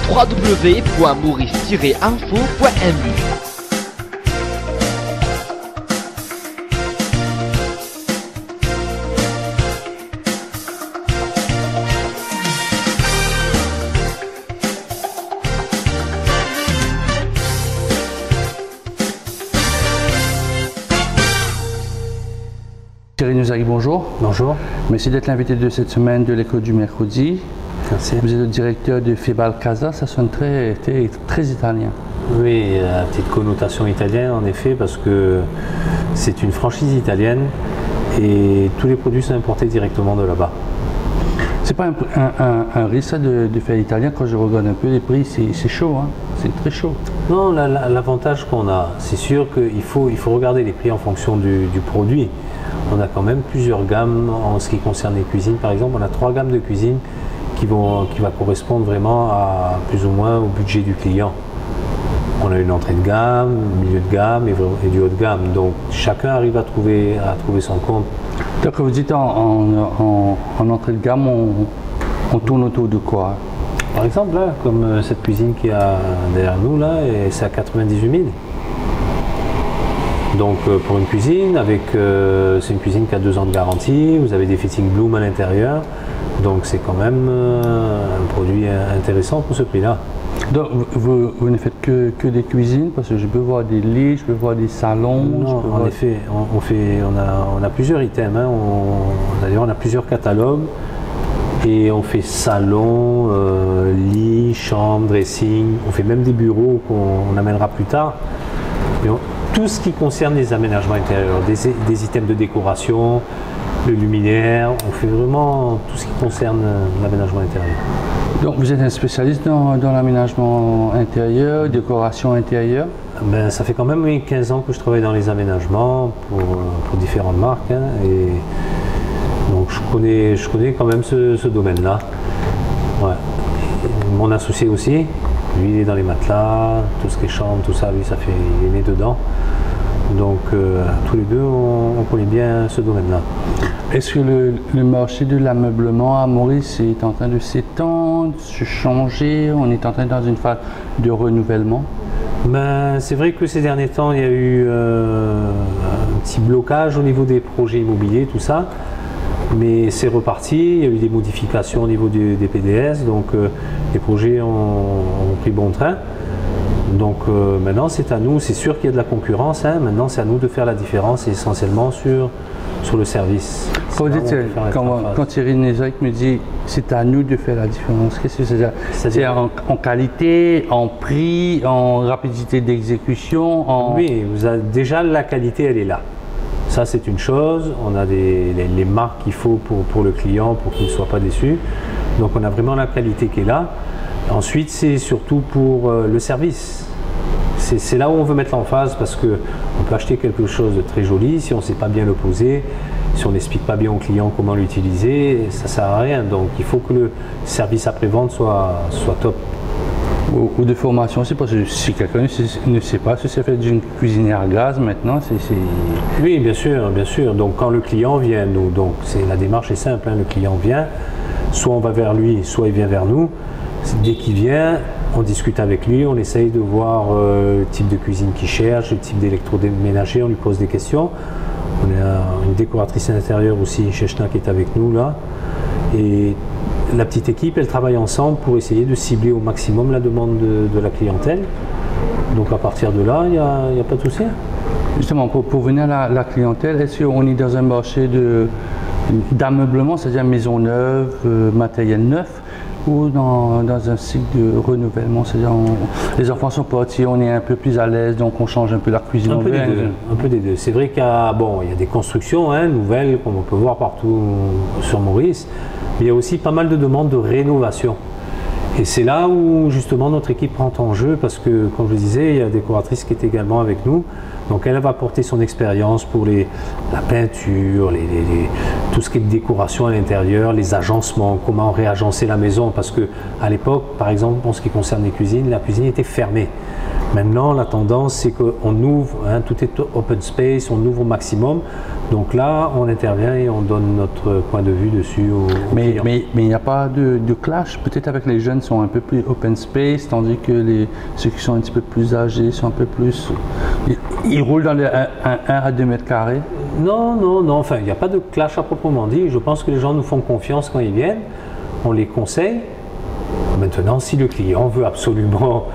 www.maurice-info.mu. Thierry Nuzari, bonjour. Bonjour. Merci d'être l'invité de cette semaine de l'écho du mercredi. Merci. Vous êtes le directeur de Febalcasa, ça sonne très italien. Oui, il y a une petite connotation italienne en effet parce que c'est une franchise italienne et tous les produits sont importés directement de là-bas. C'est pas un risque ça, de faire italien. Quand je regarde un peu les prix, c'est chaud, hein? C'est très chaud. Non, l'avantage qu'on a, c'est sûr qu'il faut regarder les prix en fonction du produit. On a quand même plusieurs gammes en ce qui concerne les cuisines. Par exemple, on a 3 gammes de cuisine qui va correspondre vraiment à plus ou moins au budget du client. On a une entrée de gamme, milieu de gamme et du haut de gamme. Donc chacun arrive à trouver son compte. Donc vous dites en entrée de gamme, on tourne autour de quoi? Par exemple, là, comme cette cuisine qui est derrière nous, là, c'est à 98 000. Donc pour une cuisine, c'est une cuisine qui a 2 ans de garantie, vous avez des fittings Bloom à l'intérieur, donc c'est quand même un produit intéressant pour ce prix-là. Donc vous ne faites que des cuisines, parce que je peux voir des lits, je peux voir des salons. Non, en effet, on a plusieurs items, hein. D'ailleurs on a plusieurs catalogues et on fait salon, lit, chambre, dressing, on fait même des bureaux qu'on amènera plus tard. Tout ce qui concerne les aménagements intérieurs, des items de décoration, le luminaire, on fait vraiment tout ce qui concerne l'aménagement intérieur. Donc vous êtes un spécialiste dans l'aménagement intérieur, décoration intérieure? Ben, ça fait quand même 15 ans que je travaille dans les aménagements pour différentes marques, hein, et donc je connais quand même ce domaine-là. Ouais. Mon associé aussi. Lui, il est dans les matelas, tout ce qui est chambre, tout ça, lui, il est né dedans. Donc, tous les deux, on connaît bien ce domaine-là. Est-ce que le marché de l'ameublement à Maurice est en train de s'étendre, se changer? On est en train dans une phase de renouvellement? Ben, c'est vrai que ces derniers temps, il y a eu un petit blocage au niveau des projets immobiliers, tout ça. Mais c'est reparti, il y a eu des modifications au niveau des PDS, donc les projets ont pris bon train. Donc maintenant c'est à nous, c'est sûr qu'il y a de la concurrence, hein, maintenant c'est à nous de faire la différence essentiellement sur le service. Quand Thierry Nuzari me dit c'est à nous de faire la différence, qu'est-ce que c'est? C'est en qualité, en prix, en rapidité d'exécution? Oui, déjà la qualité elle est là. Ça c'est une chose, on a les marques qu'il faut pour le client pour qu'il ne soit pas déçu. Donc on a vraiment la qualité qui est là. Ensuite c'est surtout pour le service. C'est là où on veut mettre l'emphase parce qu'on peut acheter quelque chose de très joli, si on ne sait pas bien le poser, si on n'explique pas bien au client comment l'utiliser, ça ne sert à rien. Donc il faut que le service après-vente soit top. Ou de formation aussi, parce que si quelqu'un ne sait pas si c'est fait d'une cuisinière à gaz maintenant, c'est... Oui, bien sûr, bien sûr. Donc quand le client vient, la démarche est simple, hein. Le client vient, soit on va vers lui, soit il vient vers nous. Dès qu'il vient, on discute avec lui, on essaye de voir le type de cuisine qu'il cherche, le type d'électroménager, on lui pose des questions. On a une décoratrice intérieure aussi, Chechna, qui est avec nous là. Et la petite équipe, elle travaille ensemble pour essayer de cibler au maximum la demande de la clientèle. Donc à partir de là, il n'y a pas de souci. Justement, pour venir à la clientèle, est-ce qu'on est dans un marché d'ameublement, c'est-à-dire maison neuve, matériel neuf, ou dans un cycle de renouvellement, c'est-à-dire les enfants sont partis, on est un peu plus à l'aise, donc on change un peu la cuisine. Un peu des deux. C'est vrai qu'il y a des constructions, hein, nouvelles qu'on peut voir partout sur Maurice, mais il y a aussi pas mal de demandes de rénovation. Et c'est là où justement notre équipe prend en jeu parce que, comme je le disais, il y a des décoratrices qui est également avec nous. Donc elle va apporter son expérience pour la peinture, tout ce qui est décoration à l'intérieur, les agencements, comment réagencer la maison. Parce qu'à l'époque, par exemple, en ce qui concerne les cuisines, la cuisine était fermée. Maintenant, la tendance, c'est qu'on ouvre, tout est open space, on ouvre au maximum. Donc là, on intervient et on donne notre point de vue dessus aux clients. Mais il n'y a pas de clash, peut-être avec les jeunes sont un peu plus open space, tandis que ceux qui sont un petit peu plus âgés sont un peu plus... Ils roulent dans les 1 à 2 mètres carrés? Non, enfin, il n'y a pas de clash à proprement dit. Je pense que les gens nous font confiance quand ils viennent, on les conseille. Maintenant, si le client veut absolument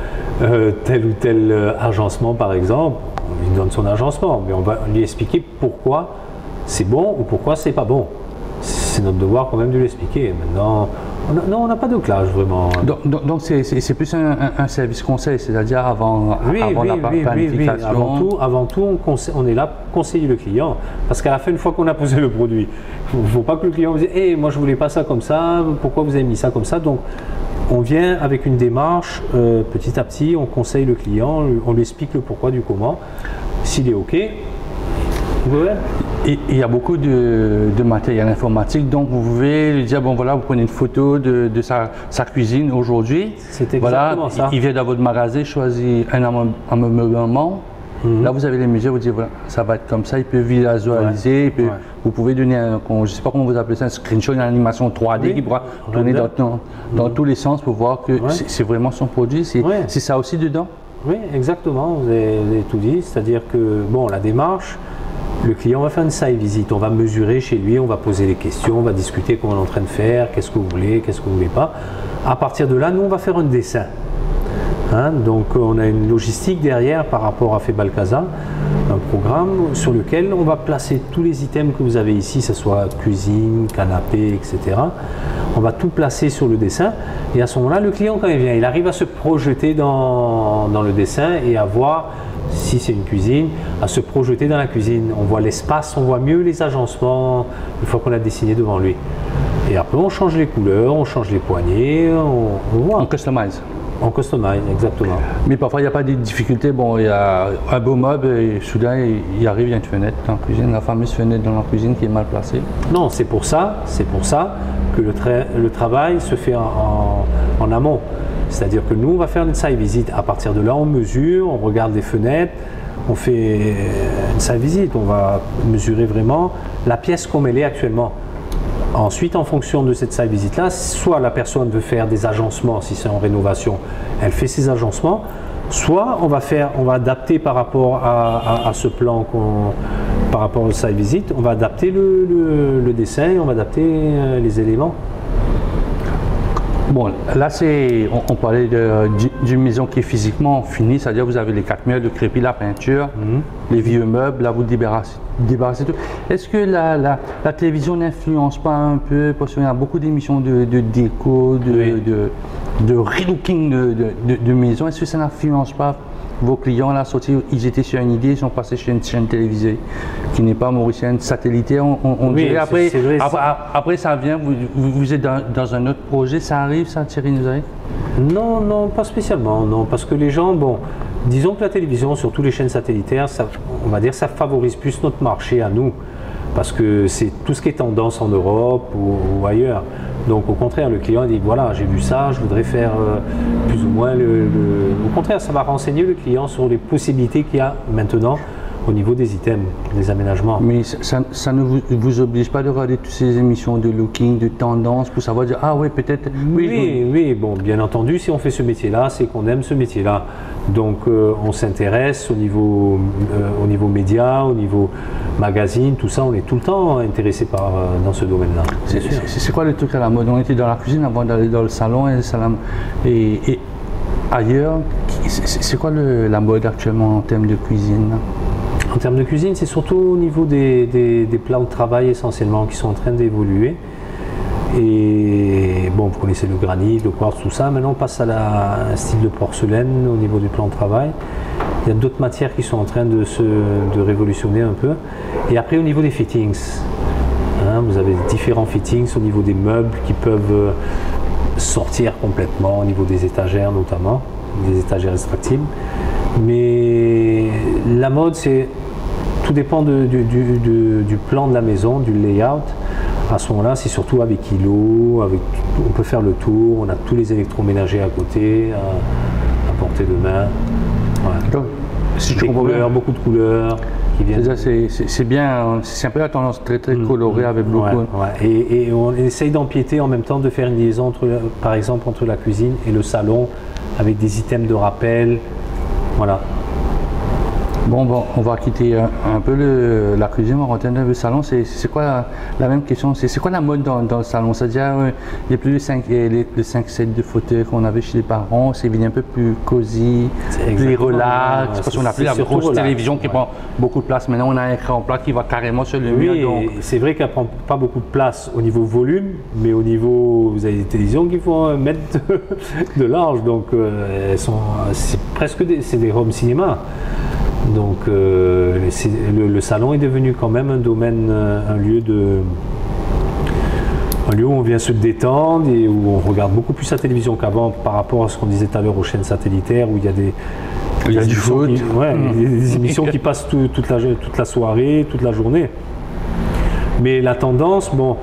tel ou tel agencement, par exemple, on lui donne son agencement, mais on va lui expliquer pourquoi c'est bon ou pourquoi c'est pas bon. C'est notre devoir quand même de lui expliquer. Maintenant, on n'a pas de clash vraiment. Donc c'est plus un service conseil, c'est-à-dire avant la planification. Oui. Avant tout, on est là pour conseiller le client. Parce qu'à la fin, une fois qu'on a posé le produit, il ne faut pas que le client vous dise hey, moi je ne voulais pas ça comme ça, pourquoi vous avez mis ça comme ça. Donc, on vient avec une démarche, petit à petit, on conseille le client, on lui explique le pourquoi du comment. S'il est OK, il y a beaucoup de matériel informatique, donc vous pouvez lui dire, bon voilà, vous prenez une photo de sa cuisine aujourd'hui. C'est exactement ça. Il vient dans votre magasin, choisit un ameublement. Là, vous avez les mesures, vous dites, voilà, ça va être comme ça, il peut visualiser, vous pouvez donner je ne sais pas comment vous appelez ça, un screenshot, une animation 3D qui pourra tourner dans tous les sens pour voir que c'est vraiment son produit. C'est ça aussi dedans? Oui, exactement, vous avez tout dit, c'est-à-dire que, bon, la démarche, le client va faire une site visite, on va mesurer chez lui, on va poser les questions, on va discuter comment on est en train de faire, qu'est-ce que vous voulez, qu'est-ce que vous ne voulez pas. À partir de là, nous, on va faire un dessin. Donc on a une logistique derrière par rapport à Febalcasa, un programme sur lequel on va placer tous les items que vous avez ici, que ce soit cuisine, canapé, etc. On va tout placer sur le dessin et à ce moment-là, le client quand il vient, il arrive à se projeter dans le dessin et à voir, si c'est une cuisine, à se projeter dans la cuisine. On voit l'espace, on voit mieux les agencements une fois qu'on a dessiné devant lui. Et après on change les couleurs, on change les poignées, on voit. On customise. On customise, exactement. Mais parfois, il n'y a pas de difficultés. Bon, il y a un beau meuble et soudain, il arrive, il y a une fenêtre dans la cuisine, la fameuse fenêtre dans la cuisine qui est mal placée. Non, c'est pour ça que le travail se fait en amont. C'est-à-dire que nous, on va faire une site visite. À partir de là, on mesure, on regarde les fenêtres, on fait une site visite. On va mesurer vraiment la pièce comme elle est actuellement. Ensuite, en fonction de cette site visite-là, soit la personne veut faire des agencements, si c'est en rénovation, elle fait ses agencements, soit on va adapter par rapport à ce plan, par rapport au site visite, on va adapter le dessin, on va adapter les éléments. Bon, là, on parlait d'une maison qui est physiquement finie, c'est-à-dire vous avez les 4 murs, le crépi, la peinture, les vieux meubles, là vous débarrassez tout. Est-ce que la télévision n'influence pas un peu, parce qu'il y a beaucoup d'émissions de déco, de relooking de maison, est-ce que ça n'influence pas vos clients là, ils étaient sur une idée, ils sont passés sur une chaîne télévisée qui n'est pas mauricienne, satellitaire, on dirait. Après ça vient, vous êtes dans un autre projet, ça arrive, ça, Thierry Nouzari? Non, pas spécialement, non, parce que les gens, bon, disons que la télévision, surtout les chaînes satellitaires, on va dire ça favorise plus notre marché à nous, parce que c'est tout ce qui est tendance en Europe ou ailleurs. Donc au contraire, le client dit voilà, j'ai vu ça, je voudrais faire plus ou moins Au contraire, ça va renseigner le client sur les possibilités qu'il y a maintenant au niveau des items, des aménagements. Mais ça ne vous oblige pas de regarder toutes ces émissions de looking, de tendance pour savoir dire ah oui peut-être. Oui, bon, bien entendu, si on fait ce métier-là, c'est qu'on aime ce métier-là. Donc on s'intéresse au niveau média, au niveau magazine, tout ça, on est tout le temps intéressé dans ce domaine-là. C'est quoi le truc à la mode? On était dans la cuisine avant d'aller dans le salon et ailleurs. C'est quoi la mode actuellement en termes de cuisine? En termes de cuisine, c'est surtout au niveau des plats de travail essentiellement qui sont en train d'évoluer. Et bon, vous connaissez le granit, le quartz, tout ça. Maintenant, on passe à un style de porcelaine au niveau du plan de travail. Il y a d'autres matières qui sont en train de révolutionner un peu. Et après, au niveau des fittings, vous avez différents fittings au niveau des meubles qui peuvent sortir complètement, au niveau des étagères notamment, des étagères extractibles. Mais la mode, tout dépend du plan de la maison, du layout. À ce moment-là, c'est surtout avec îlot, on peut faire le tour, on a tous les électroménagers à côté, à portée de main. Ouais. Donc, si je Des comprends couleurs, bien, beaucoup de couleurs qui viennent. c'est bien, c'est un peu la tendance très colorée avec beaucoup. Ouais. Et on essaye d'empiéter en même temps, de faire une liaison par exemple entre la cuisine et le salon avec des items de rappel. Voilà. Bon, on va quitter un peu la cuisine, on va rentrer dans le salon. C'est quoi la même question? C'est quoi la mode dans le salon? C'est-à-dire, il n'y a plus les 5 sets de fauteuils qu'on avait chez les parents, c'est devenu un peu plus cosy, plus relax, parce qu'on n'a plus la grosse télévision qui prend beaucoup de place. Maintenant, on a un écran plat qui va carrément sur le mur. Oui, c'est vrai qu'elle ne prend pas beaucoup de place au niveau volume, mais au niveau, vous avez des télévisions qui font 1 mètre de large, donc c'est presque des home cinéma. Donc le salon est devenu quand même un domaine, un lieu où on vient se détendre et où on regarde beaucoup plus la télévision qu'avant par rapport à ce qu'on disait tout à l'heure aux chaînes satellitaires où il y a du foot. Des émissions qui passent toute la soirée, toute la journée. Mais la tendance, bon,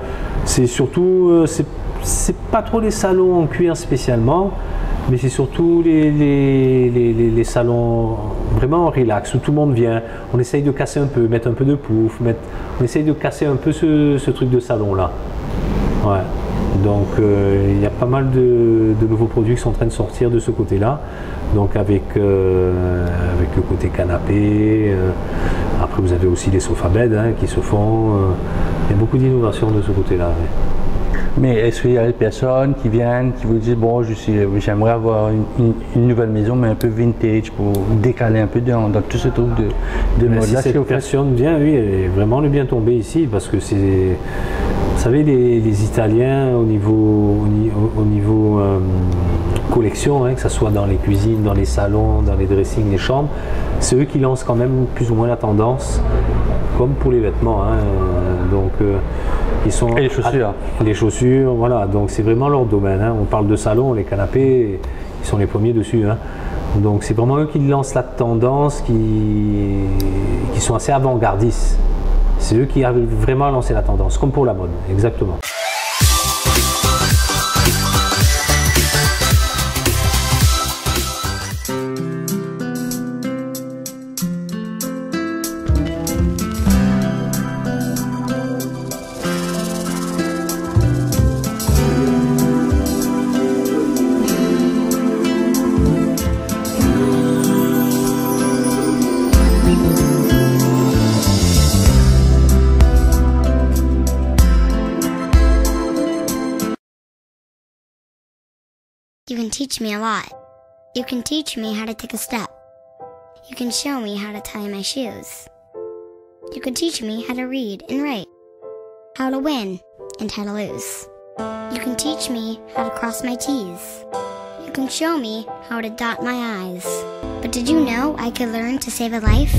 c'est surtout, c'est pas trop les salons en cuir spécialement, mais c'est surtout les salons vraiment relax, où tout le monde vient. On essaye de casser un peu, mettre un peu de pouf, on essaye de casser un peu ce truc de salon-là. Ouais. Donc il y a pas mal de nouveaux produits qui sont en train de sortir de ce côté-là. Donc avec le côté canapé. Après vous avez aussi les sofa-beds qui se font. Il y a beaucoup d'innovations de ce côté-là. Ouais. Mais est-ce qu'il y a des personnes qui viennent, qui vous disent bon, j'aimerais avoir une nouvelle maison, mais un peu vintage pour décaler un peu dans tout ce truc de mode là? Si cette personne vient, oui, elle est vraiment le bien tombée ici, parce que c'est, vous savez, les Italiens au niveau collection, que ce soit dans les cuisines, dans les salons, dans les dressings, les chambres, c'est eux qui lancent quand même plus ou moins la tendance, comme pour les vêtements. Donc ils sont et les chaussures. Les chaussures, voilà. Donc c'est vraiment leur domaine. On parle de salon, les canapés, ils sont les premiers dessus. Donc c'est vraiment eux qui lancent la tendance, qui sont assez avant-gardistes. C'est eux qui arrivent vraiment à lancer la tendance, comme pour la mode, exactement. You can teach me a lot. You can teach me how to take a step. You can show me how to tie my shoes. You can teach me how to read and write, how to win and how to lose. You can teach me how to cross my T's. You can show me how to dot my I's. But did you know I could learn to save a life?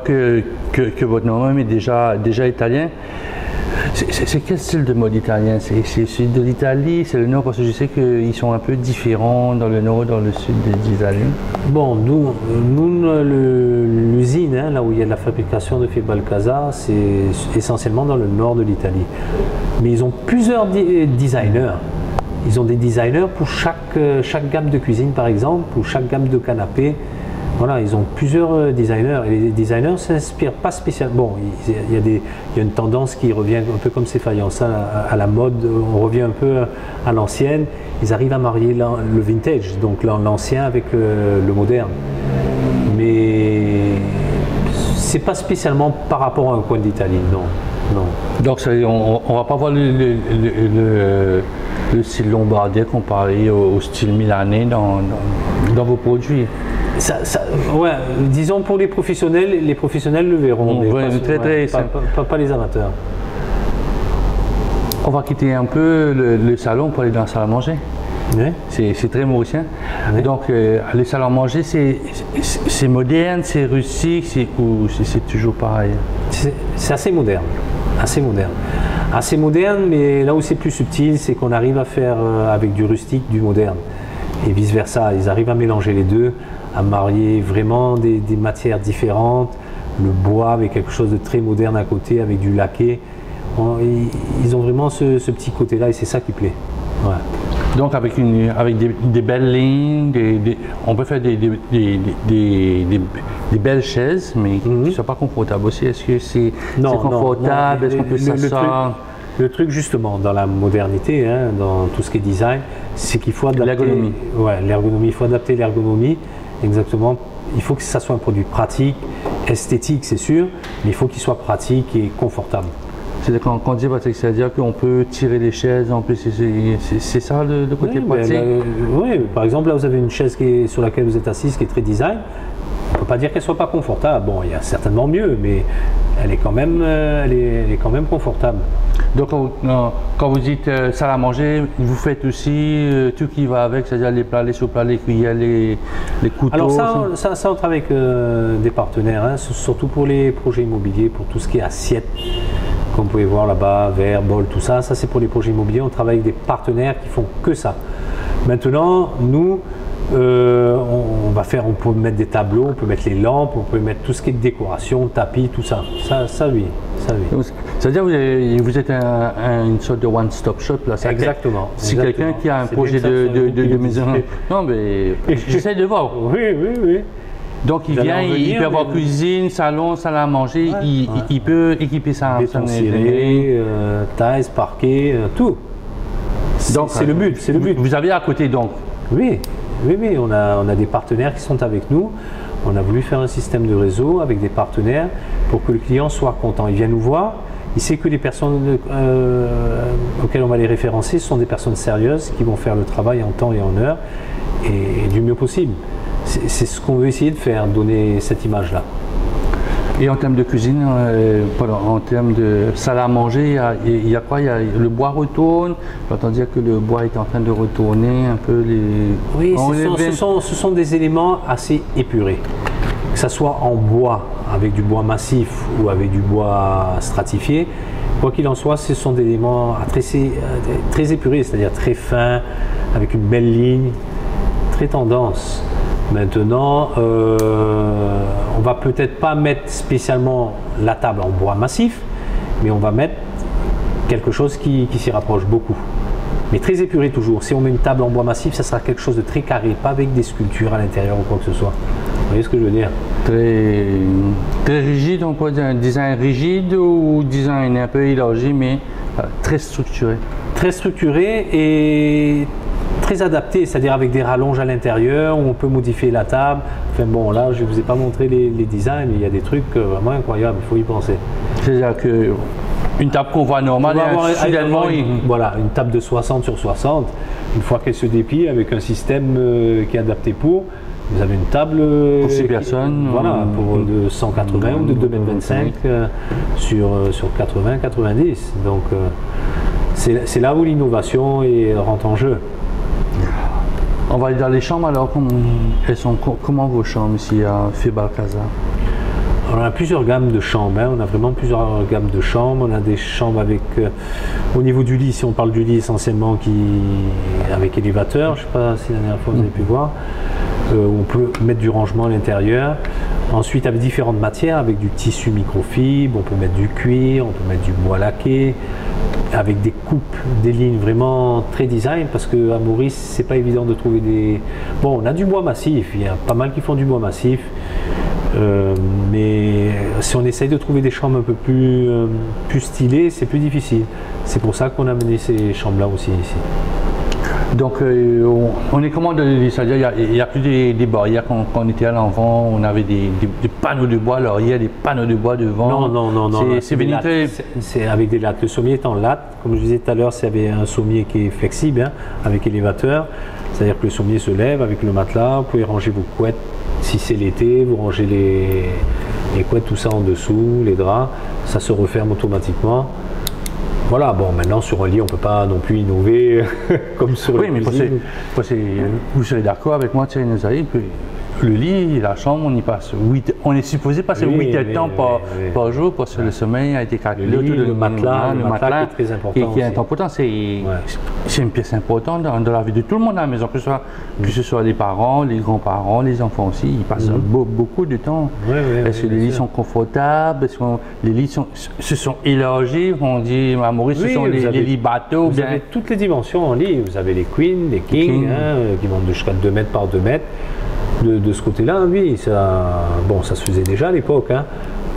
vois que votre nom est déjà italien. C'est quel style de mode italien? C'est de l'Italie, c'est le nord, parce que je sais qu'ils sont un peu différents dans le nord, dans le sud d'Italie. Bon, nous l'usine, hein, là où il y a la fabrication de Febalcasa, c'est essentiellement dans le nord de l'Italie. Mais ils ont plusieurs designers. Ils ont des designers pour chaque gamme de cuisine, par exemple, pour chaque gamme de canapé. Voilà, ils ont plusieurs designers et les designers ne s'inspirent pas spécialement. Bon, il y a une tendance qui revient un peu comme ces faïences à la mode, on revient un peu à l'ancienne. Ils arrivent à marier le vintage, donc l'ancien avec le moderne. Mais c'est pas spécialement par rapport à un coin d'Italie, non. Donc on va pas voir le style lombardien comparé au style milanais dans vos produits. Ouais, disons pour les professionnels le verront, mais pas les amateurs. On va quitter un peu le salon pour aller dans la salle à manger. Oui. C'est très mauricien. Oui. Donc, le salon à manger, c'est moderne, c'est rustique, ou c'est toujours pareil? C'est assez moderne. Assez moderne, mais là où c'est plus subtil, c'est qu'on arrive à faire avec du rustique, du moderne. Et vice-versa, ils arrivent à mélanger les deux, à marier vraiment des matières différentes, le bois avec quelque chose de très moderne à côté, avec du laqué. Ils ont vraiment ce petit côté-là et c'est ça qui plaît. Ouais. Donc avec des belles lignes, on peut faire des belles chaises, mais qui ne sont pas confortables aussi. Est-ce que c'est confortable? Est-ce qu'on peut s'asseoir? Le truc justement dans la modernité, hein, dans tout ce qui est design, c'est qu'il faut adapter l'ergonomie. Ouais, l'ergonomie. Il faut adapter l'ergonomie. Exactement. Il faut que ça soit un produit pratique, esthétique, c'est sûr, mais il faut qu'il soit pratique et confortable. C'est-à-dire quand on dit pratique, c'est-à-dire qu'on peut tirer les chaises, en plus c'est ça le côté pratique? Oui, par exemple là vous avez une chaise sur laquelle vous êtes assise qui est très design. On ne peut pas dire qu'elle ne soit pas confortable. Bon, il y a certainement mieux, mais elle est quand même confortable. Donc quand vous dites salle à manger, vous faites aussi tout qui va avec, c'est-à-dire les plats, les sous-plats, les cuillères, les couteaux? Alors ça on travaille avec des partenaires, hein, surtout pour les projets immobiliers, pour tout ce qui est assiette. Comme vous pouvez voir là-bas, verre, bol, tout ça, ça c'est pour les projets immobiliers. On travaille avec des partenaires qui font que ça. Maintenant, nous, on peut mettre des tableaux, on peut mettre les lampes, on peut mettre tout ce qui est décoration, tapis, tout ça. Ça oui. C'est-à-dire que vous êtes une sorte de one-stop shop là. Exactement. Si quelqu'un qui a un projet de maison. Non mais j'essaie de voir. Oui. Donc il vient, il peut avoir cuisine, salon, salle à manger, il peut équiper sa béton ciré, taille, parquet, tout. Donc c'est le but. Vous avez à côté donc? Oui, on a des partenaires qui sont avec nous. On a voulu faire un système de réseau avec des partenaires pour que le client soit content. Il vient nous voir, il sait que les personnes auxquelles on va les référencer sont des personnes sérieuses qui vont faire le travail en temps et en heure et du mieux possible. C'est ce qu'on veut essayer de faire, donner cette image-là. Et en termes de cuisine, en termes de salle à manger, il y a quoi? Le bois retourne. J'entends dire que le bois est en train de retourner un peu les. Oui, ce sont des éléments assez épurés. Que ce soit en bois, avec du bois massif ou avec du bois stratifié, quoi qu'il en soit, ce sont des éléments très épurés, c'est-à-dire très fins, avec une belle ligne, très tendance. Maintenant, on va peut-être pas mettre spécialement la table en bois massif, mais on va mettre quelque chose qui s'y rapproche beaucoup. Mais très épuré toujours. Si on met une table en bois massif, ça sera quelque chose de très carré, pas avec des sculptures à l'intérieur ou quoi que ce soit. Vous voyez ce que je veux dire? Très rigide, on peut dire un design rigide ou design un peu élargi, mais très structuré. Très structuré et très adapté, c'est-à-dire avec des rallonges à l'intérieur où on peut modifier la table. Enfin bon, là je ne vous ai pas montré les designs, mais il y a des trucs vraiment incroyables, il faut y penser. C'est-à-dire qu'une table qu'on voit normale, voilà, une table de 60 sur 60, une fois qu'elle se déplie avec un système qui est adapté vous avez une table pour 6 personnes, de 180 ou de 2,25 m sur 80-90. Donc c'est là où l'innovation rentre en jeu. On va aller dans les chambres alors. Comment vos chambres ici à Febalcasa? On a plusieurs gammes de chambres, hein. On a vraiment plusieurs gammes de chambres. On a des chambres avec, au niveau du lit, si on parle du lit essentiellement, avec élévateur, je ne sais pas si la dernière fois vous avez pu voir, on peut mettre du rangement à l'intérieur. Ensuite, avec différentes matières, avec du tissu microfibre, on peut mettre du cuir, on peut mettre du bois laqué, avec des coupes, des lignes vraiment très design, parce qu'à Maurice, c'est pas évident de trouver des... Bon, on a du bois massif, il y a pas mal qui font du bois massif, mais si on essaye de trouver des chambres un peu plus stylées, c'est plus difficile. C'est pour ça qu'on a mené ces chambres-là aussi ici. Donc on est comment de l'île? C'est-à-dire il n'y a plus des barrières quand on était à l'avant, on avait des panneaux de bois, alors il y a des panneaux de bois devant. Non. C'est avec des lattes. Le sommier est en latte. Comme je disais tout à l'heure, c'est avec un sommier qui est flexible, hein, avec élévateur. C'est-à-dire que le sommier se lève avec le matelas, vous pouvez ranger vos couettes. Si c'est l'été, vous rangez les couettes, tout ça en dessous, les draps, ça se referme automatiquement. Voilà, bon, maintenant sur un lit, on ne peut pas non plus innover comme sur les cuisines. Vous serez d'accord avec moi, Thierry Nozaï, que le lit, la chambre, on y passe 8, on est supposé passer 8 temps par jour parce que le sommeil a été calculé. Le matelas qui est très important. Qui est important, c'est une pièce importante dans la vie de tout le monde à la maison, que ce soit les parents, les grands-parents, les enfants aussi, ils passent beaucoup de temps. Est-ce que les lits sont confortables? Est-ce que les lits se sont élargis? On dit à Maurice, ce sont les lits bateaux. Vous avez toutes les dimensions en lit. Vous avez les queens, les kings, qui vont jusqu'à 2 mètres par 2 mètres. De ce côté-là, oui, ça se faisait déjà à l'époque, hein.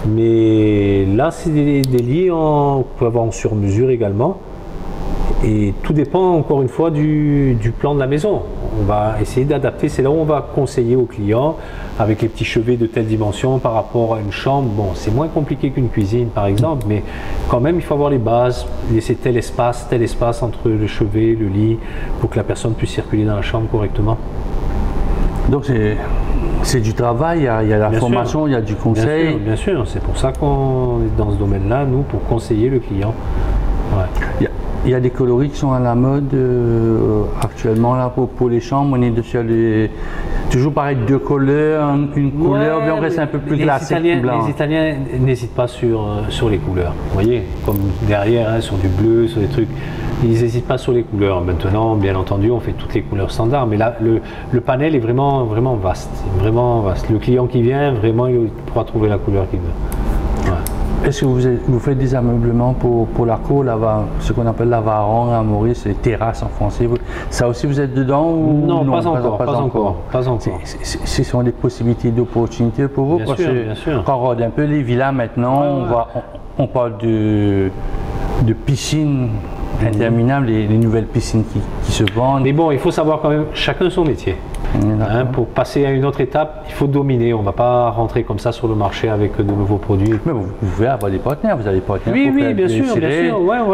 Mais là, c'est des lits qu'on peut avoir en sur-mesure également. Et tout dépend, encore une fois, du plan de la maison. On va essayer d'adapter, c'est là où on va conseiller aux clients, avec les petits chevets de telle dimension par rapport à une chambre. Bon, c'est moins compliqué qu'une cuisine, par exemple, mais quand même, il faut avoir les bases, laisser tel espace entre le chevet, le lit, pour que la personne puisse circuler dans la chambre correctement. Donc c'est du travail, il y a la formation, il y a du conseil. Bien sûr. C'est pour ça qu'on est dans ce domaine-là, nous, pour conseiller le client. Ouais. Il y a des coloris qui sont à la mode actuellement là pour les chambres. On est sur toujours pareil, 2 couleurs, une couleur, mais on reste un peu plus classique. Les Italiens n'hésitent pas sur les couleurs. Vous voyez, comme derrière, hein, sur du bleu, sur des trucs. Ils n'hésitent pas sur les couleurs. Maintenant, bien entendu, on fait toutes les couleurs standards, mais là, le panel est vraiment vaste. Le client qui vient, vraiment, il pourra trouver la couleur qu'il veut. Ouais. Est-ce que vous faites des ameublements pour la cour, ce qu'on appelle la varangue à Maurice, les terrasses en français? Ça aussi, vous êtes dedans ou non, pas encore. Ce sont des possibilités d'opportunités pour vous? Bien sûr. Quand on regarde un peu les villas maintenant, on parle de piscines interminables, les nouvelles piscines qui se vendent. Mais bon, il faut savoir quand même, chacun son métier. Hein, pour passer à une autre étape, il faut dominer. On ne va pas rentrer comme ça sur le marché avec de nouveaux produits. Mais vous pouvez avoir des partenaires. Vous avez des partenaires pour faire bien sûr.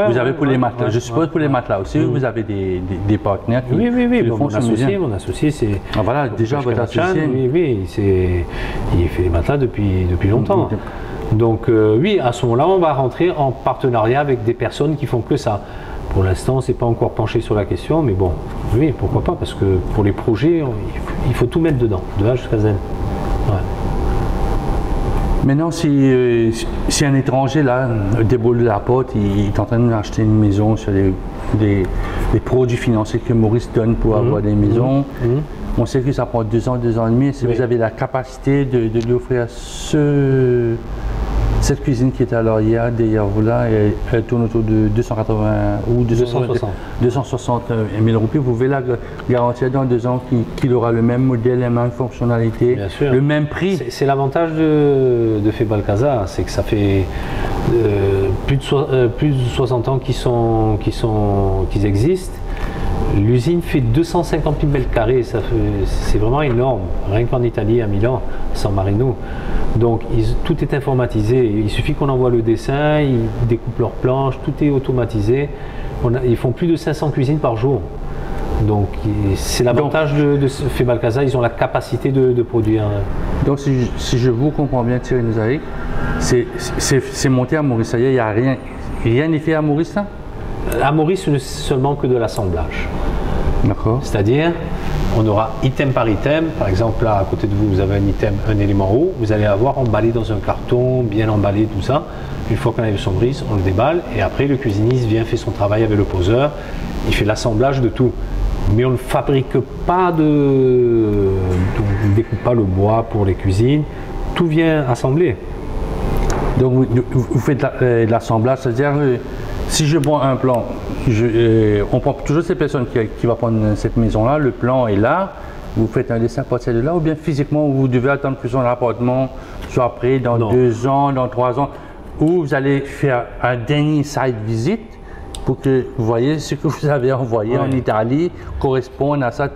Vous avez pour les matelas. Je suppose pour les matelas aussi, vous avez des partenaires qui le font. Mon associé, c'est... Ah, voilà, déjà votre associé. Il fait les matelas depuis longtemps. Donc oui, à ce moment-là, on va rentrer en partenariat avec des personnes qui font que ça. Pour l'instant, on ne s'est pas encore penché sur la question, mais bon, oui, pourquoi pas, parce que pour les projets, il faut tout mettre dedans, de A jusqu'à Z. Ouais. Maintenant, si un étranger, là, déboule de la porte, il est en train d'acheter une maison sur des produits financiers que Maurice donne pour avoir des maisons, on sait que ça prend 2 ans, 2 ans et demi. Si vous avez la capacité de lui offrir cette cuisine qui est à l'arrière, derrière vous là, elle tourne autour de 280 ou 260 000 roupies. Vous pouvez la garantir dans 2 ans qu'il aura le même modèle, les mêmes fonctionnalités, le même prix. C'est l'avantage de Febalcasa, c'est que ça fait plus de 60 ans qu'ils existent. L'usine fait 250 000 mètres carrés, c'est vraiment énorme, rien qu'en Italie, à Milan, San Marino. Donc tout est informatisé, il suffit qu'on envoie le dessin, ils découpent leurs planches, tout est automatisé. Ils font plus de 500 cuisines par jour. Donc c'est l'avantage de Febalcasa, ils ont la capacité de produire. Donc si je vous comprends bien, Thierry Nozaï, c'est monté à Maurice, il n'y a rien n'est fait à Maurice là? À Maurice, ce n'est seulement que de l'assemblage. D'accord. C'est-à-dire, on aura item par item. Par exemple, là, à côté de vous, vous avez un item, un élément haut. Vous allez avoir emballé dans un carton. carton, bien emballé, tout ça. Une fois qu'on a son brise, on le déballe et après le cuisiniste vient faire son travail avec le poseur. Il fait l'assemblage de tout. Mais on ne fabrique pas on ne découpe pas le bois pour les cuisines. Tout vient assemblé. Donc vous faites de l'assemblage, c'est-à-dire si je prends un plan, on prend toujours ces personnes qui vont prendre cette maison-là, le plan est là, vous faites un dessin à partir de là, ou bien physiquement vous devez attendre que son appartement soit prêt dans 2 ans, dans 3 ans, ou vous allez faire un dernier site visite pour que vous voyez ce que vous avez envoyé en Italie corresponde à ça.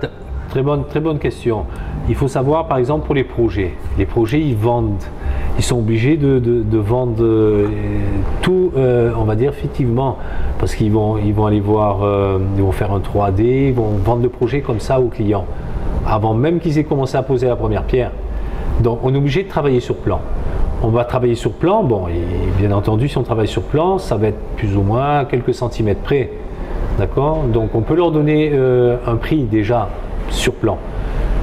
Très bonne question. Il faut savoir par exemple pour les projets. Les projets ils vendent. Ils sont obligés de vendre tout, on va dire fictivement, parce qu'ils vont aller voir, ils vont faire un 3D, ils vont vendre le projet comme ça aux clients, avant même qu'ils aient commencé à poser la première pierre. Donc on est obligé de travailler sur plan. On va travailler sur plan, bon, et bien entendu si on travaille sur plan, ça va être plus ou moins quelques centimètres près, d'accord? Donc on peut leur donner un prix déjà sur plan.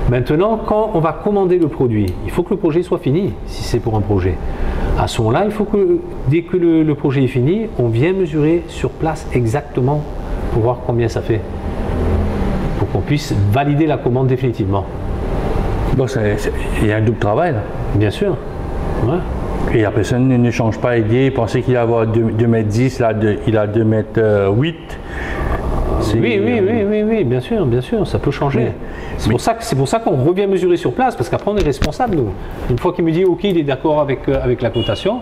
Maintenant, quand on va commander le produit, il faut que le projet soit fini, si c'est pour un projet. À ce moment-là, il faut que, dès que le projet est fini, on vient mesurer sur place exactement pour voir combien ça fait. Pour qu'on puisse valider la commande définitivement. Bon, il y a un double travail là. Bien sûr. Ouais. Et la personne ne change pas d'idée, il pensait qu'il allait avoir 2,10 m, il a 2,8 m. Oui, bien sûr, ça peut changer. C'est pour ça qu'on revient mesurer sur place, parce qu'après on est responsable, nous. Une fois qu'il me dit ok, il est d'accord avec la cotation,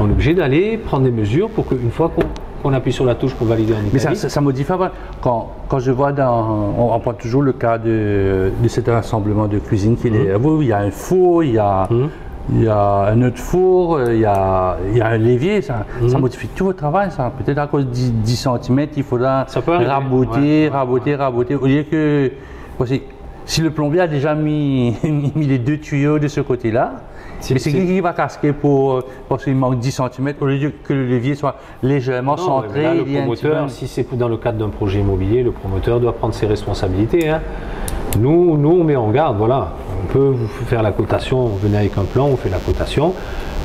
on est obligé d'aller prendre des mesures pour qu'une fois qu'on appuie sur la touche pour valider en Italie. Mais ça modifie pas. Quand je vois on prend toujours le cas de cet assemblement de cuisine qu'il est. Il y a un four, il y a un autre four, il y a un levier, ça modifie tout votre travail, ça. Peut-être à cause de 10 cm, il faudra raboter. Au lieu que, si le plombier a déjà mis les 2 tuyaux de ce côté-là, c'est qui va casquer parce qu'il manque 10 cm, au lieu que le levier soit légèrement centré. Là, le promoteur, si c'est dans le cadre d'un projet immobilier, le promoteur doit prendre ses responsabilités. Hein. Nous, on met en garde, voilà. On peut vous faire la cotation, venez avec un plan, on fait la cotation.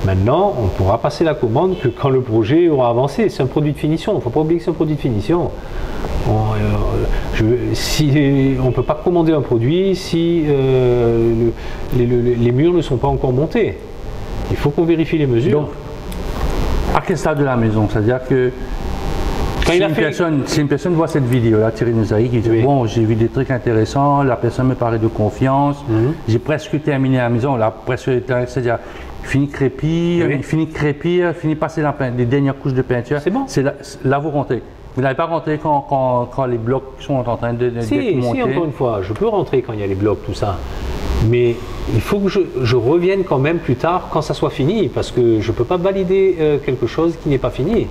Maintenant, on pourra passer la commande que quand le projet aura avancé. C'est un produit de finition, il ne faut pas oublier que c'est un produit de finition. On ne peut pas commander un produit si les murs ne sont pas encore montés. Il faut qu'on vérifie les mesures. Donc, à quel stade de la maison? C'est-à-dire que si une personne voit cette vidéo-là, Thierry Nozaï, qui dit bon, j'ai vu des trucs intéressants, la personne me paraît de confiance, j'ai presque terminé la maison, c'est-à-dire fini de crépir, fini de passer les dernières couches de peinture. C'est bon. Là, vous rentrez. Vous n'avez pas rentré quand les blocs sont en train d'être montés? Si, encore une fois, je peux rentrer quand il y a les blocs, tout ça. Mais il faut que je revienne quand même plus tard quand ça soit fini, parce que je ne peux pas valider quelque chose qui n'est pas fini.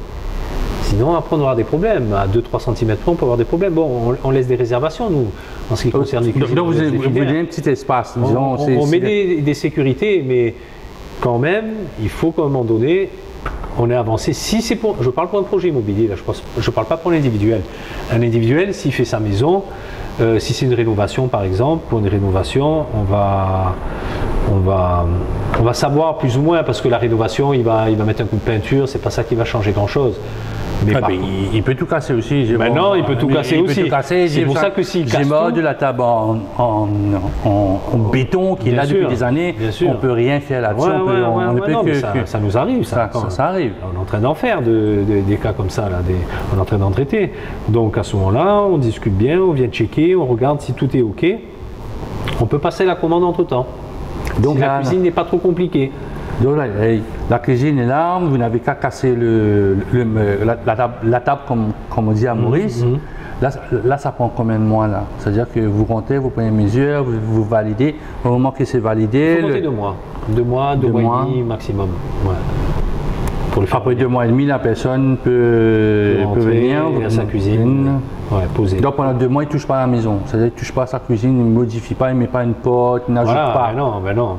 Sinon, après, on aura des problèmes. À 2-3 cm, on peut avoir des problèmes. Bon, on laisse des réservations, nous, en ce qui concerne les cuisines. Donc, vous donnez un petit espace, disons. On met des sécurités, mais quand même, il faut qu'à un moment donné, on ait avancé. Si c'est pour, je parle pour un projet immobilier, là, je ne parle pas pour l'individuel. Un individuel, s'il fait sa maison, si c'est une rénovation, par exemple, pour une rénovation, on va savoir plus ou moins, parce que la rénovation, il va mettre un coup de peinture, c'est pas ça qui va changer grand-chose. Mais il peut tout casser aussi. Maintenant, il peut tout casser aussi. C'est pour ça que s'il casse tout, de la table en béton qui est là depuis des années, on ne peut rien faire là-dessus. Ça nous arrive, ça arrive. On est en train d'en faire des cas comme ça, là, on est en train d'en traiter. Donc à ce moment-là, on discute bien, on vient checker, on regarde si tout est OK. On peut passer la commande entre-temps. Donc si la cuisine n'est pas trop compliquée. Donc la cuisine est là, vous n'avez qu'à casser la table comme on dit à Maurice. Là, ça prend combien de mois là? C'est-à-dire que vous comptez, vous prenez mesure, vous validez. Au moment que c'est validé. Il faut compter 2 mois. 2 mois et demi maximum. Ouais. Après 2 mois et demi, la personne peut venir à sa cuisine, poser. Donc pendant 2 mois, il ne touche pas à la maison. C'est-à-dire qu'il ne touche pas à sa cuisine, il ne modifie pas, il ne met pas une porte, il n'ajoute pas. Mais non.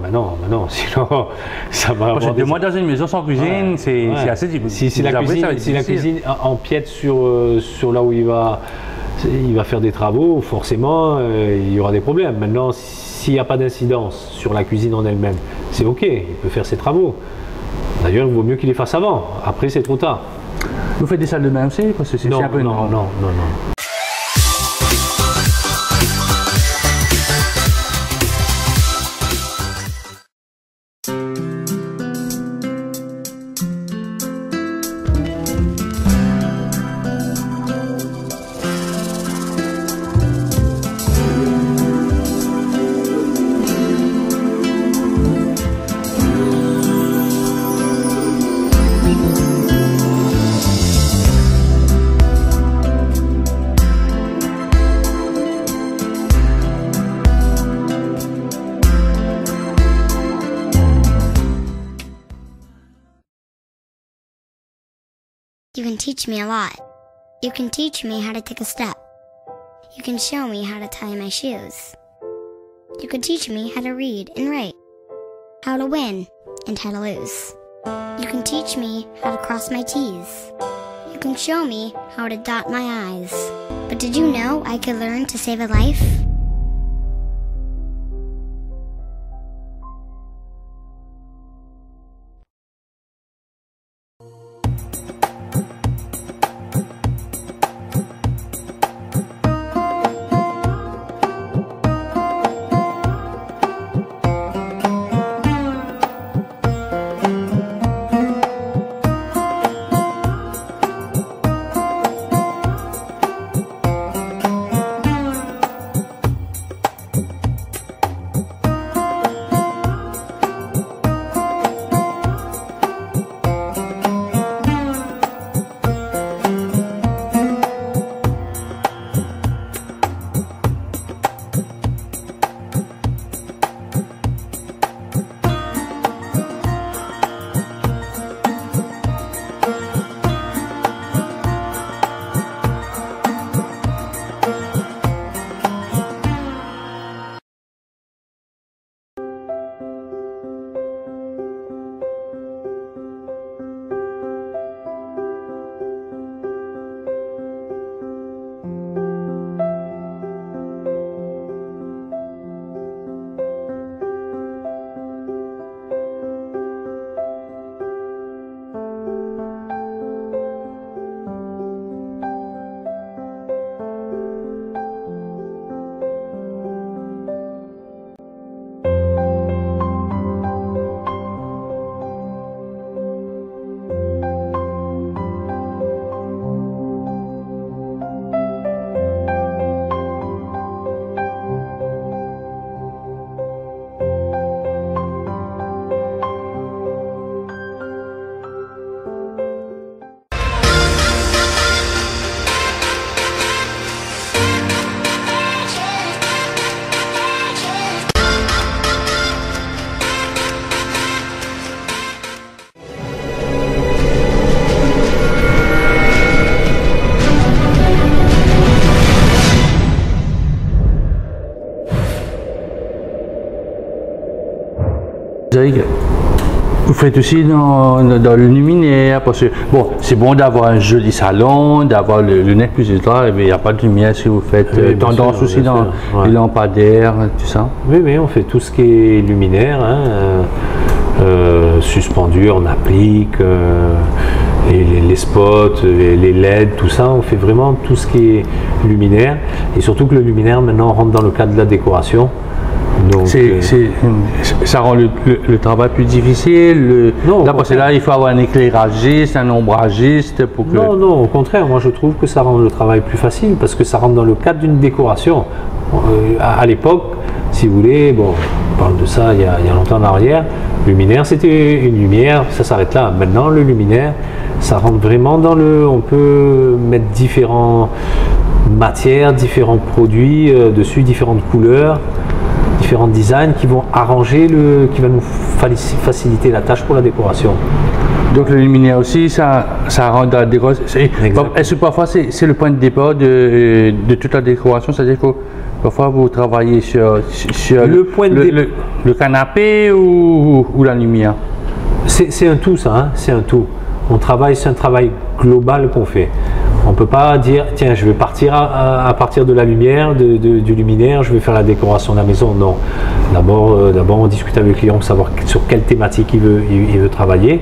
Sinon, ça va avoir 2 mois dans une maison sans cuisine, c'est assez difficile. Si la cuisine empiète sur là où il va faire des travaux, forcément, il y aura des problèmes. Maintenant, s'il n'y a pas d'incidence sur la cuisine en elle-même, c'est OK, il peut faire ses travaux. D'ailleurs, il vaut mieux qu'il les fasse avant. Après, c'est trop tard. Vous faites des salles de bain aussi? Parce que c'est Non, un peu non. You can teach me a lot. You can teach me how to take a step. You can show me how to tie my shoes. You can teach me how to read and write, how to win and how to lose. You can teach me how to cross my T's. You can show me how to dot my I's. But did you know I could learn to save a life? Vous faites aussi dans le luminaire, parce que bon, c'est bon d'avoir un joli salon, d'avoir le nez plus étoile, mais il n'y a pas de lumière si vous faites tendance aussi dans les lampadaires, tout ça. Oui, on fait tout ce qui est luminaire, suspendu, on applique, les spots, les LED, tout ça, on fait vraiment tout ce qui est luminaire, et surtout que le luminaire maintenant rentre dans le cadre de la décoration. Donc, ça rend le travail plus difficile. Parce que là, il faut avoir un éclairagiste, un ombragiste pour que... Non, au contraire, moi je trouve que ça rend le travail plus facile parce que ça rentre dans le cadre d'une décoration. À l'époque, si vous voulez, bon, on parle de ça il y a longtemps en arrière, luminaire c'était une lumière, ça s'arrête là. Maintenant, le luminaire, ça rentre vraiment dans le... On peut mettre différentes matières, différents produits dessus, différentes couleurs, différents designs qui vont arranger qui va nous faciliter la tâche pour la décoration. Donc le luminaire aussi, ça rentre dans la décoration. Est-ce que parfois c'est le point de départ de toute la décoration, c'est-à-dire qu'il faut parfois vous travaillez sur le canapé ou la lumière? C'est un tout ça, c'est un tout. On travaille, c'est un travail global qu'on fait. On ne peut pas dire, tiens, je vais partir à partir de la lumière, du luminaire, je vais faire la décoration de la maison. Non. D'abord, on discute avec le client pour savoir sur quelle thématique il veut travailler.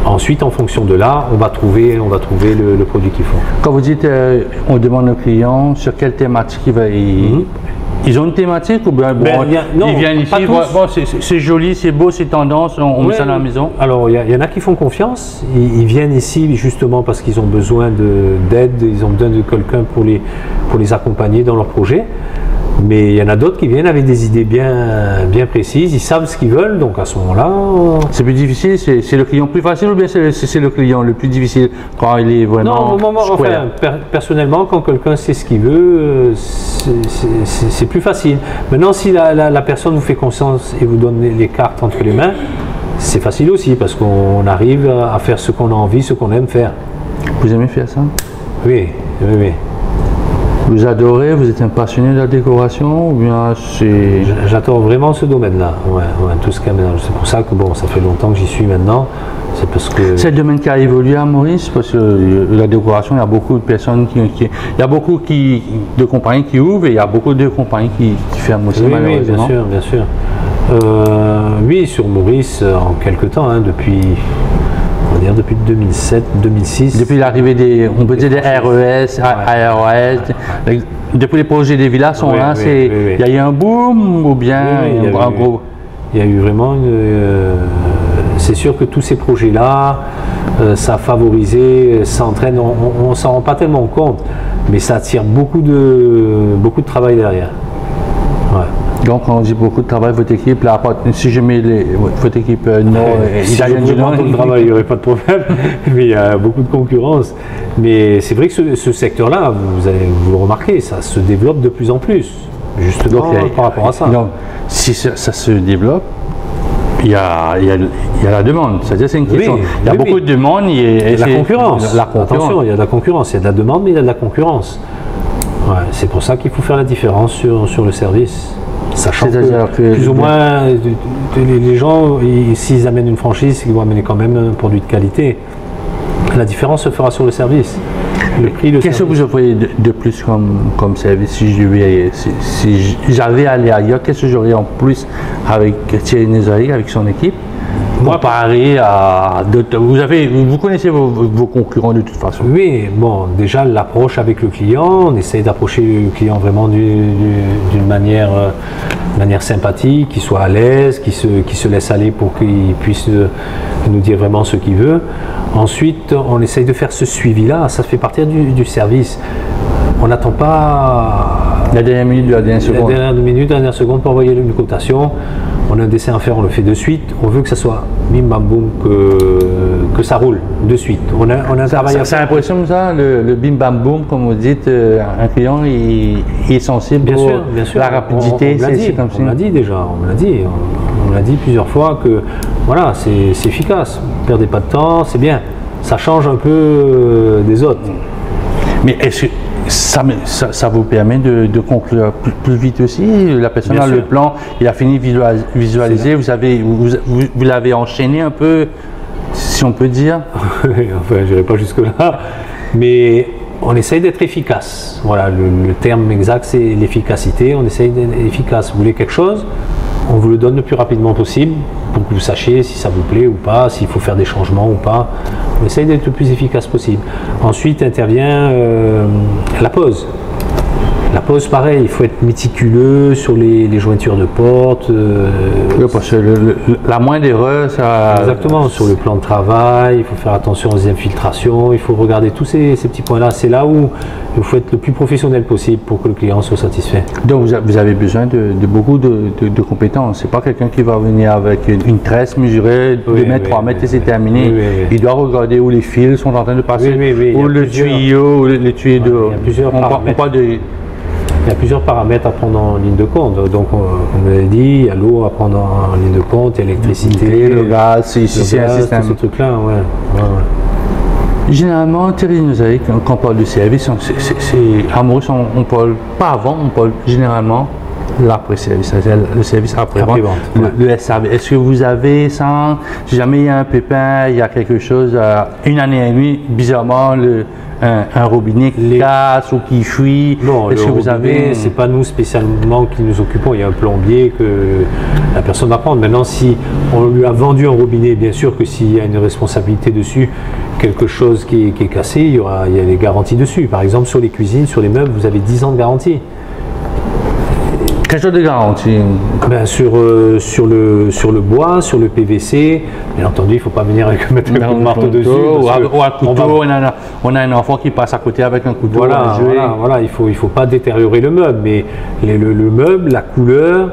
Ensuite, en fonction de là, on va trouver le produit qu'il faut. Quand vous dites, on demande au client sur quelle thématique il va... Ils ont une thématique ou bien ils viennent ici, bon, c'est joli, c'est beau, c'est tendance, on met ça dans la maison? Alors il y en a qui font confiance, ils viennent ici justement parce qu'ils ont besoin d'aide, ils ont besoin de quelqu'un pour les accompagner dans leur projet. Mais il y en a d'autres qui viennent avec des idées bien précises, ils savent ce qu'ils veulent, donc à ce moment-là... C'est plus difficile, c'est le client plus facile ou bien c'est le client le plus difficile quand il est vraiment... Non, enfin, personnellement, quand quelqu'un sait ce qu'il veut, c'est plus facile. Maintenant, si la personne vous fait confiance et vous donne les cartes entre les mains, c'est facile aussi, parce qu'on arrive à faire ce qu'on a envie, ce qu'on aime faire. Vous aimez faire ça? Oui. Vous adorez, vous êtes un passionné de la décoration ou bien c'est... J'adore vraiment ce domaine-là, tout ce qu'il y a maintenant. C'est pour ça que bon, ça fait longtemps que j'y suis maintenant. C'est parce que... C'est le domaine qui a évolué à Maurice, parce que la décoration, il y a beaucoup de personnes il y a beaucoup de compagnies qui ouvrent et il y a beaucoup de compagnies qui ferment aussi, malheureusement. Oui, bien sûr. Oui, sur Maurice, en quelque temps, depuis 2007, 2006. Depuis l'arrivée des RES, ARES, depuis les projets des villas sont là, il y a eu un boom ou bien un gros... Il y a eu vraiment c'est sûr que tous ces projets-là, ça a favorisé, ça entraîne, on ne s'en rend pas tellement compte, mais ça attire beaucoup de travail derrière. Donc, on dit beaucoup de travail, votre équipe, là, si je mets votre équipe italienne du Nord, le travail, il n'y aurait pas de problème, mais il y a beaucoup de concurrence. Mais c'est vrai que ce secteur-là, vous le remarquez, ça se développe de plus en plus, justement par rapport à ça. Donc, si ça se développe, il y a la demande, c'est-à-dire c'est une question. Il y a beaucoup de demandes et la concurrence. Attention, il y a de la concurrence, il y a de la demande, mais il y a de la concurrence. C'est pour ça qu'il faut faire la différence sur le service. Sachant que plus ou moins, les gens, s'ils amènent une franchise, ils vont amener quand même un produit de qualité. La différence se fera sur le service. Qu'est-ce que vous offrez de plus comme service? Si j'avais à aller ailleurs, qu'est-ce que j'aurais en plus avec Thierry Nézari, avec son équipe? Comparé à d'autres, vous connaissez vos concurrents de toute façon. Oui, bon, déjà l'approche avec le client, on essaye d'approcher le client vraiment d'une manière sympathique, qu'il soit à l'aise, qu'il se laisse aller pour qu'il puisse nous dire vraiment ce qu'il veut. Ensuite, on essaye de faire ce suivi-là, ça fait partie du service. On n'attend pas la dernière minute, la dernière seconde pour envoyer une cotation. On a un dessin à faire, on le fait de suite. On veut que ça soit bim bam boum, que ça roule de suite. On a un travail à faire. Ça impressionne ça, le bim bam boum, comme vous dites, un client il est sensible bien pour sûr. La rapidité. On l'a dit déjà, on l'a dit plusieurs fois que voilà, c'est efficace. Ne perdez pas de temps, c'est bien. Ça change un peu des autres. Mais est-ce que ça vous permet de conclure plus vite aussi? La personne a le plan, il a fini de visualiser, vous l'avez enchaîné un peu, si on peut dire. Enfin, je n'irai pas jusque-là, mais on essaye d'être efficace. Voilà, le terme exact, c'est l'efficacité. On essaye d'être efficace. Vous voulez quelque chose, on vous le donne le plus rapidement possible pour que vous sachiez si ça vous plaît ou pas, s'il faut faire des changements ou pas. On essaye d'être le plus efficace possible. Ensuite intervient la pose. La pose, pareil, il faut être méticuleux sur les jointures de porte. Oui, parce que la moindre erreur, ça... Exactement, sur le plan de travail, il faut faire attention aux infiltrations, il faut regarder tous ces petits points-là. C'est là où il faut être le plus professionnel possible pour que le client soit satisfait. Donc vous avez besoin de beaucoup de compétences. C'est pas quelqu'un qui va venir avec une tresse mesurée, 2 mètres, 3 mètres et c'est terminé. Il doit regarder où les fils sont en train de passer, où le tuyau, où les tuyaux de... Il y a plusieurs paramètres. Il y a plusieurs paramètres à prendre en ligne de compte. Donc, comme je l'ai dit, il y a l'eau à prendre en ligne de compte, l'électricité, le gaz, c'est un système. Tous ces trucs-là, Généralement, Thierry Nézari, quand on parle de service, à Maurice, on parle pas avant, on parle généralement l'après-service, c'est-à-dire le service après-vente, Après-vente, ouais. le SAV. Est-ce que vous avez ça, si jamais il y a un pépin, il y a quelque chose, une année et demie, bizarrement, un robinet qui casse ou qui fuit, Non, est-ce que vous avez... c'est pas nous spécialement qui nous occupons, il y a un plombier que la personne va prendre. Maintenant, si on lui a vendu un robinet, bien sûr que s'il y a une responsabilité dessus, quelque chose qui est cassé, il y a les garanties dessus. Par exemple, sur les cuisines, sur les meubles, vous avez 10 ans de garantie. Quel genre de garantie? Ben, sur le bois, sur le PVC, bien entendu, il ne faut pas venir avec un marteau dessus. Ou un couteau, on a un enfant qui passe à côté avec un couteau. Voilà, il faut pas détériorer le meuble, mais le meuble, la couleur,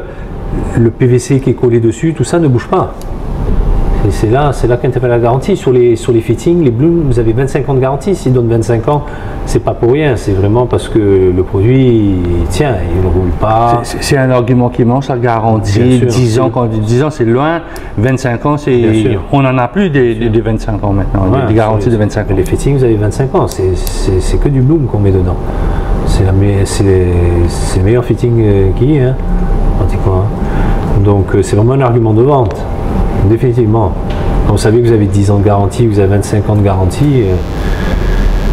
le PVC qui est collé dessus, tout ça ne bouge pas. Et c'est là qu'intervient la garantie. Sur les fittings, les Blum, vous avez 25 ans de garantie. S'ils donnent 25 ans, c'est pas pour rien. C'est vraiment parce que le produit, il tient, il ne roule pas. C'est un argument qui manque, la garantie. 10 ans, quand on dit 10 ans, c'est loin. 25 ans, on n'en a plus des 25 ans maintenant, Ouais, des garanties de 25 ans. Les fittings, vous avez 25 ans. C'est que du Blum qu'on met dedans. C'est le meilleur fitting qui est, hein, pratiquement. Donc c'est vraiment un argument de vente. Définitivement. Quand vous savez que vous avez 10 ans de garantie, vous avez 25 ans de garantie,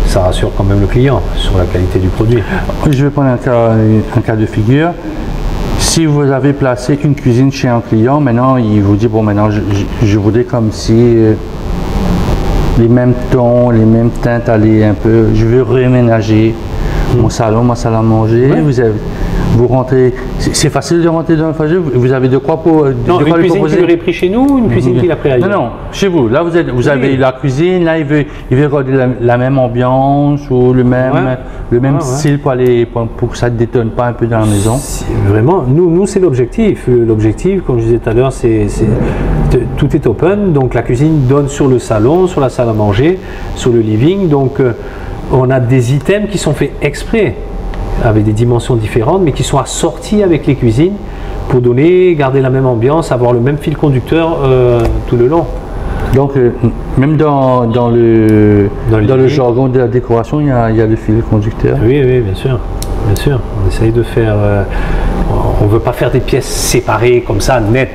ça rassure quand même le client sur la qualité du produit. Je vais prendre un cas de figure. Si vous avez placé une cuisine chez un client, maintenant il vous dit, bon maintenant je voudrais comme si les mêmes tons, les mêmes teintes allaient un peu, je veux réaménager mon salon, ma salle à manger. Ouais. Vous rentrez, c'est facile de rentrer dans le foyer, vous avez de quoi pour non, une cuisine qu'il aurait pris chez nous ou une cuisine qu'il a pris ailleurs? Non, chez vous. Là, vous avez la cuisine, là, il veut garder la même ambiance ou le même style pour que ça ne détonne pas un peu dans la maison. Vraiment, nous c'est l'objectif. L'objectif, comme je disais tout à l'heure, tout est open. Donc la cuisine donne sur le salon, sur la salle à manger, sur le living. Donc on a des items qui sont faits exprès, avec des dimensions différentes, mais qui sont assortis avec les cuisines pour garder la même ambiance, avoir le même fil conducteur tout le long. Donc, même dans le jargon de la décoration, il y a le fil conducteur. Oui, bien sûr. Bien sûr. On essaye de faire... on ne veut pas faire des pièces séparées comme ça, nettes.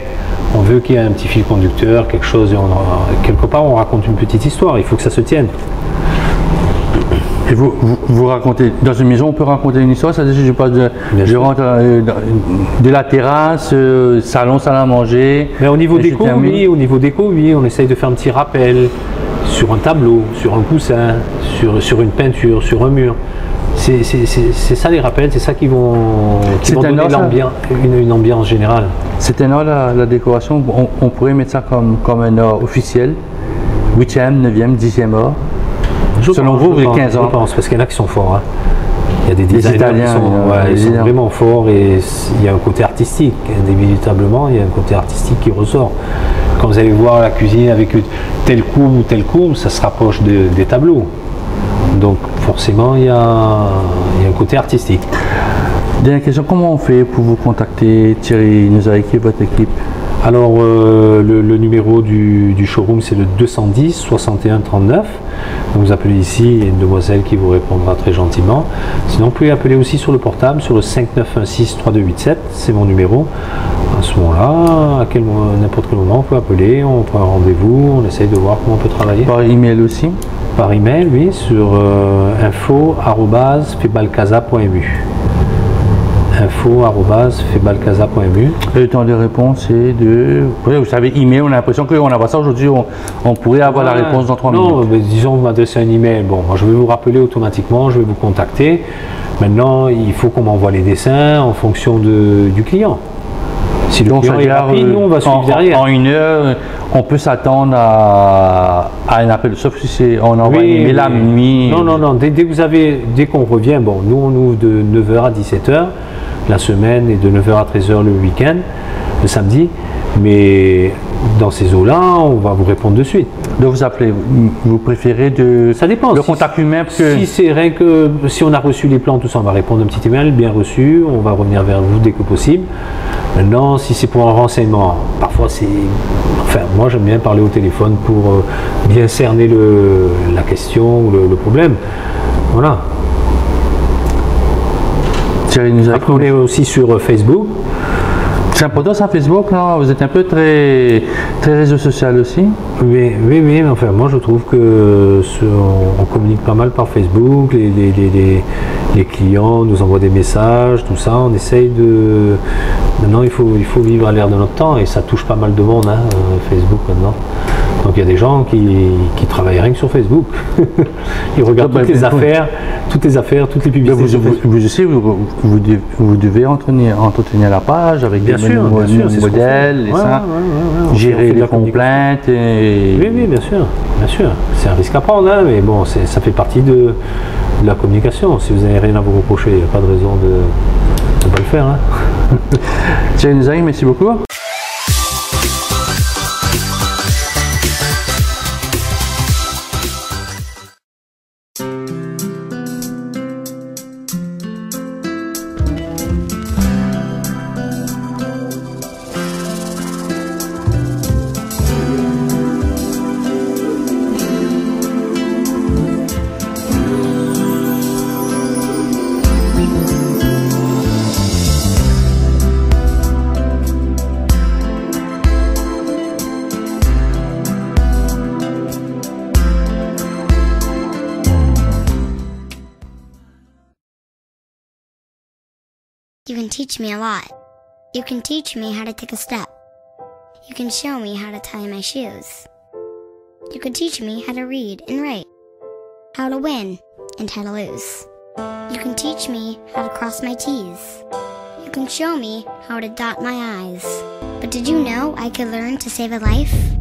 On veut qu'il y ait un petit fil conducteur, quelque chose. Quelque part, on raconte une petite histoire. Il faut que ça se tienne. Et vous racontez, dans une maison, on peut raconter une histoire, c'est-à-dire je rentre de la terrasse, salon, salle à manger. Mais au niveau déco, oui, on essaye de faire un petit rappel sur un tableau, sur un coussin, sur une peinture, sur un mur. C'est ça les rappels, c'est ça qui vont donner une ambiance générale. C'est un art la décoration, on pourrait mettre ça comme un art officiel, 8e, 9e, 10e art. Selon vous, vous avez 15 ans. Je pense, parce qu'il y en a qui sont forts. Hein. Il y a des designers Italiens, qui sont vraiment forts et il y a un côté artistique. Inévitablement, il y a un côté artistique qui ressort. Quand vous allez voir la cuisine avec telle courbe, ça se rapproche des tableaux. Donc forcément, il y a un côté artistique. Dernière question, comment on fait pour vous contacter, Thierry Nozariki et votre équipe? Alors le numéro du showroom, c'est le 210 61 39. Donc, vous appelez ici, il y a une demoiselle qui vous répondra très gentiment. Sinon, vous pouvez appeler aussi sur le portable, sur le 5916 3287, c'est mon numéro. À ce moment-là, n'importe quel moment, on peut appeler, on prend un rendez-vous, on essaye de voir comment on peut travailler. Par email aussi? Par email, oui, sur info@febalcasa.mu. info@febalcasa.mu. Et le temps de réponse est de... Vous savez, email, on a l'impression qu'on n'a pas ça aujourd'hui, on pourrait avoir la réponse dans 3 minutes. Non, mais disons, vous m'adressez un email, bon, moi je vais vous rappeler automatiquement, je vais vous contacter. Maintenant, il faut qu'on m'envoie les dessins en fonction du client. Si le client est rapide, nous on va suivre derrière. En 1 heure, on peut s'attendre à un appel, sauf si on envoie un email à minuit. Non, dès qu'on revient, bon, nous on ouvre de 9h à 17h la semaine et de 9h à 13h le week-end, le samedi, mais dans ces eaux-là, on va vous répondre de suite. Donc vous appelez, vous préférez ça dépend. Le contact humain parce que... Si c'est rien que, si on a reçu les plans, tout ça, on va répondre un petit email, bien reçu, on va revenir vers vous dès que possible. Maintenant, si c'est pour un renseignement, parfois c'est... Enfin, moi j'aime bien parler au téléphone pour bien cerner la question ou le problème. Voilà. Thierry Nozariki. Après, on est aussi sur Facebook. C'est important ça, Facebook, non? Vous êtes un peu très réseau social aussi? Oui, mais enfin, moi je trouve que on communique pas mal par Facebook, les clients nous envoient des messages, tout ça, on essaye de... Maintenant il faut vivre à l'ère de notre temps et ça touche pas mal de monde, hein, Facebook maintenant. Donc il y a des gens qui travaillent rien que sur Facebook. Ils regardent toutes les affaires, toutes les publicités sur Facebook. Vous aussi, vous devez entretenir la page avec des modèles, et ça, gérer les complaintes. Oui, bien sûr. C'est un risque à prendre, hein, mais bon, ça fait partie de la communication. Si vous n'avez rien à vous reprocher, il n'y a pas de raison de ne pas le faire. Hein. Thierry Nuzari, merci beaucoup. You can teach me a lot. You can teach me how to take a step. You can show me how to tie my shoes. You can teach me how to read and write, how to win and how to lose. You can teach me how to cross my T's. You can show me how to dot my I's. But did you know I could learn to save a life?